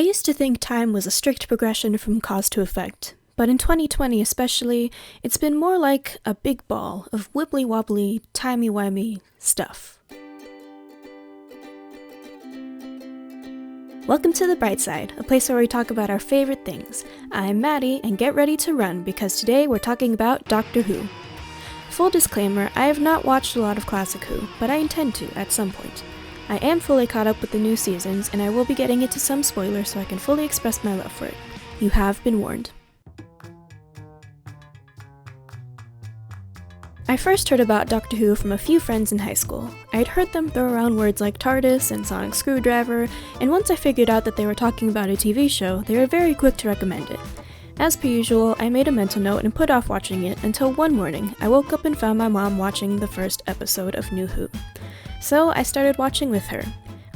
used to think time was a strict progression from cause to effect, but in 2020 especially, it's been more like a big ball of wibbly-wobbly, timey-wimey stuff. Welcome to The Bright Side, a place where we talk about our favorite things. I'm Maddie, and get ready to run, because today we're talking about Doctor Who. Full disclaimer, I have not watched a lot of classic Who, but I intend to at some point. I am fully caught up with the new seasons, and I will be getting into some spoilers so I can fully express my love for it. You have been warned. I first heard about Doctor Who from a few friends in high school. I'd heard them throw around words like TARDIS and sonic screwdriver, and once I figured out that they were talking about a TV show, they were very quick to recommend it. As per usual, I made a mental note and put off watching it until one morning I woke up and found my mom watching the first episode of New Who. So I started watching with her.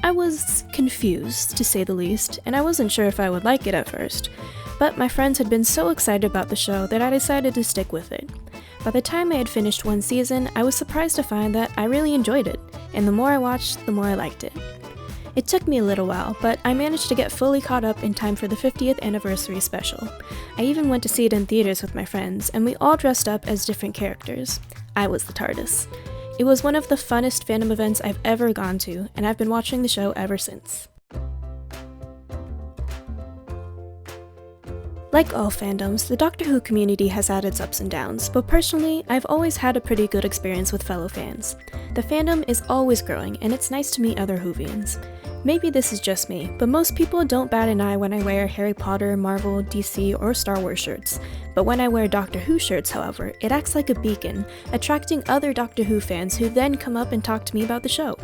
I was confused, to say the least, and I wasn't sure if I would like it at first, but my friends had been so excited about the show that I decided to stick with it. By the time I had finished one season, I was surprised to find that I really enjoyed it, and the more I watched, the more I liked it. It took me a little while, but I managed to get fully caught up in time for the 50th anniversary special. I even went to see it in theaters with my friends, and we all dressed up as different characters. I was the TARDIS. It was one of the funnest fandom events I've ever gone to, and I've been watching the show ever since. Like all fandoms, the Doctor Who community has had its ups and downs, but personally, I've always had a pretty good experience with fellow fans. The fandom is always growing, and it's nice to meet other Whovians. Maybe this is just me, but most people don't bat an eye when I wear Harry Potter, Marvel, DC, or Star Wars shirts. But when I wear Doctor Who shirts, however, it acts like a beacon, attracting other Doctor Who fans who then come up and talk to me about the show.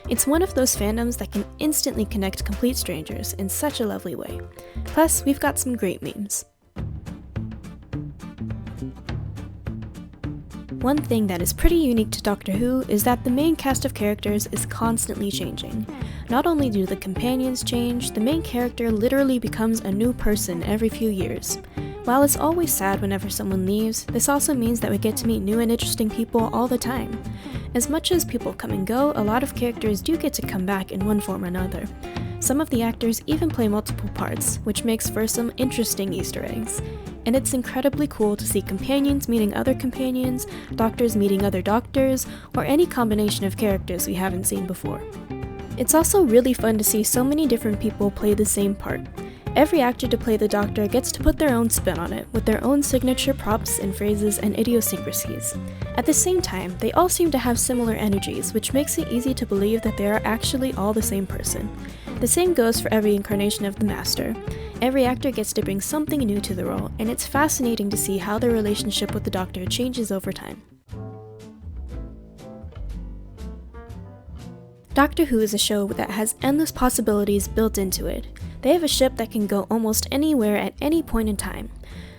It's one of those fandoms that can instantly connect complete strangers in such a lovely way. Plus, we've got some great memes. One thing that is pretty unique to Doctor Who is that the main cast of characters is constantly changing. Not only do the companions change, the main character literally becomes a new person every few years. While it's always sad whenever someone leaves, this also means that we get to meet new and interesting people all the time. As much as people come and go, a lot of characters do get to come back in one form or another. Some of the actors even play multiple parts, which makes for some interesting Easter eggs. And it's incredibly cool to see companions meeting other companions, doctors meeting other doctors, or any combination of characters we haven't seen before. It's also really fun to see so many different people play the same part. Every actor to play the Doctor gets to put their own spin on it, with their own signature props and phrases and idiosyncrasies. At the same time, they all seem to have similar energies, which makes it easy to believe that they are actually all the same person. The same goes for every incarnation of the Master. Every actor gets to bring something new to the role, and it's fascinating to see how their relationship with the Doctor changes over time. Doctor Who is a show that has endless possibilities built into it. They have a ship that can go almost anywhere at any point in time.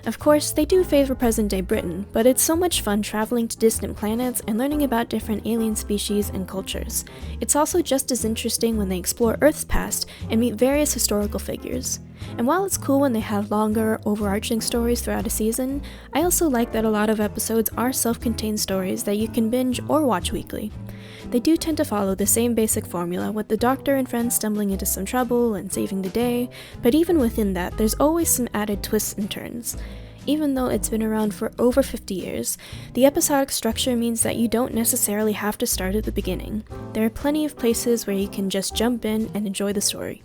Of course, they do favor present-day Britain, but it's so much fun traveling to distant planets and learning about different alien species and cultures. It's also just as interesting when they explore Earth's past and meet various historical figures. And while it's cool when they have longer, overarching stories throughout a season, I also like that a lot of episodes are self-contained stories that you can binge or watch weekly. They do tend to follow the same basic formula, with the Doctor and friends stumbling into some trouble and saving the day, but even within that, there's always some added twists and turns. Even though it's been around for over 50 years, the episodic structure means that you don't necessarily have to start at the beginning. There are plenty of places where you can just jump in and enjoy the story.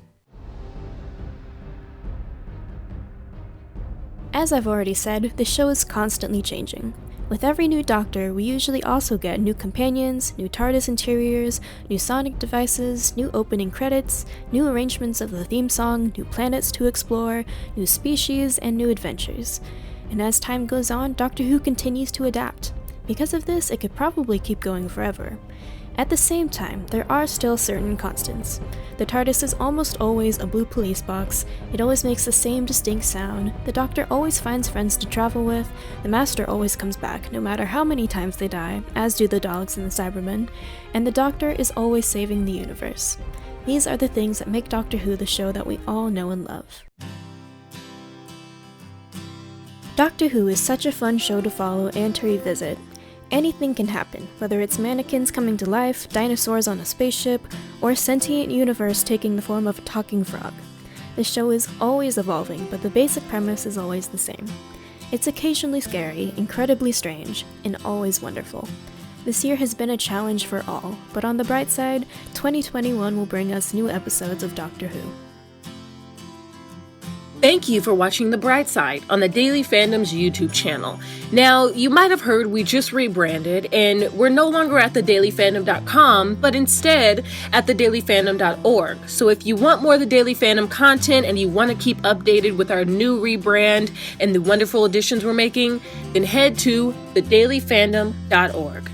As I've already said, the show is constantly changing. With every new Doctor, we usually also get new companions, new TARDIS interiors, new sonic devices, new opening credits, new arrangements of the theme song, new planets to explore, new species, and new adventures. And as time goes on, Doctor Who continues to adapt. Because of this, it could probably keep going forever. At the same time, there are still certain constants. The TARDIS is almost always a blue police box, it always makes the same distinct sound, the Doctor always finds friends to travel with, the Master always comes back no matter how many times they die, as do the dogs and the Cybermen, and the Doctor is always saving the universe. These are the things that make Doctor Who the show that we all know and love. Doctor Who is such a fun show to follow and to revisit. Anything can happen, whether it's mannequins coming to life, dinosaurs on a spaceship, or a sentient universe taking the form of a talking frog. The show is always evolving, but the basic premise is always the same. It's occasionally scary, incredibly strange, and always wonderful. This year has been a challenge for all, but on the bright side, 2021 will bring us new episodes of Doctor Who. Thank you for watching The Bright Side on the Daily Fandom's YouTube channel. Now, you might have heard we just rebranded, and we're no longer at thedailyfandom.com, but instead at thedailyfandom.org. So if you want more of the Daily Fandom content and you want to keep updated with our new rebrand and the wonderful additions we're making, then head to thedailyfandom.org.